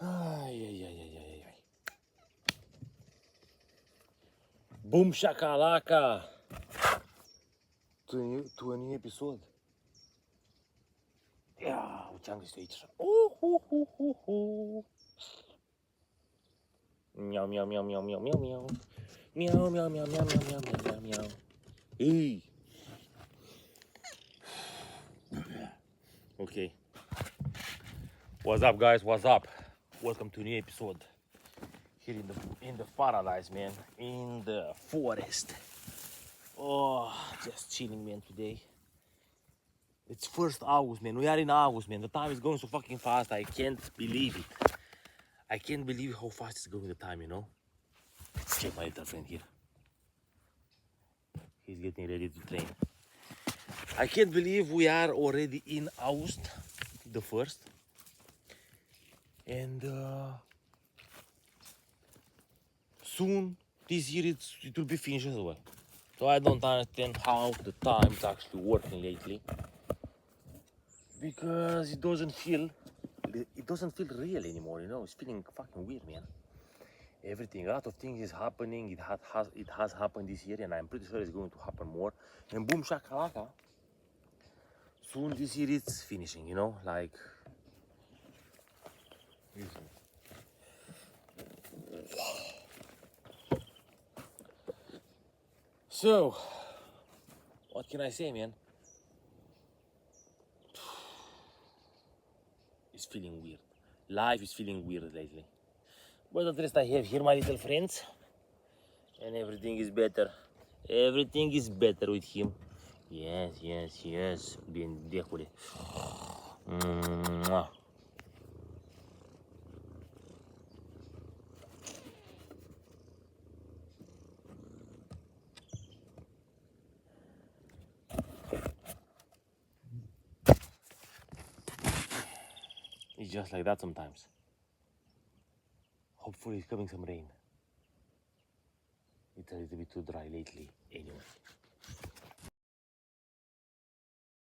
Ai, ai, ai, ai, ai, ai. Boom shakalaka to a new episode. Ia, uite, am găsit aici. Miau, miau, miau, miau, miau, miau, miau. Miau, miau, miau, miau, miau, miau, miau, miau, miau. Ei. Okay. What's up, guys? What's up? Welcome to a new episode here in the paradise, man. In the forest. Oh, just chilling, man, today. It's 1st August, man. We are in August, man. The time is going so fucking fast. I can't believe it. I can't believe how fast it's going the time, you know. Check my little friend here. He's getting ready to train. I can't believe we are already in August, the 1st. And soon this year it will be finished as well. So I don't understand how the time is actually working lately. Because it doesn't feel real anymore, you know. It's feeling fucking weird, man. Everything, a lot of things is happening. It has happened this year, and I'm pretty sure it's going to happen more. And boom shakalaka, soon this year it's finishing, you know, like. So, what can I say, man? It's feeling weird. Life is feeling weird lately. But at least I have here my little friends, and everything is better. Everything is better with him. Yes, yes, yes. Bendecule. Mwah. It's just like that sometimes. Hopefully it's coming some rain. It's a little bit too dry lately anyway.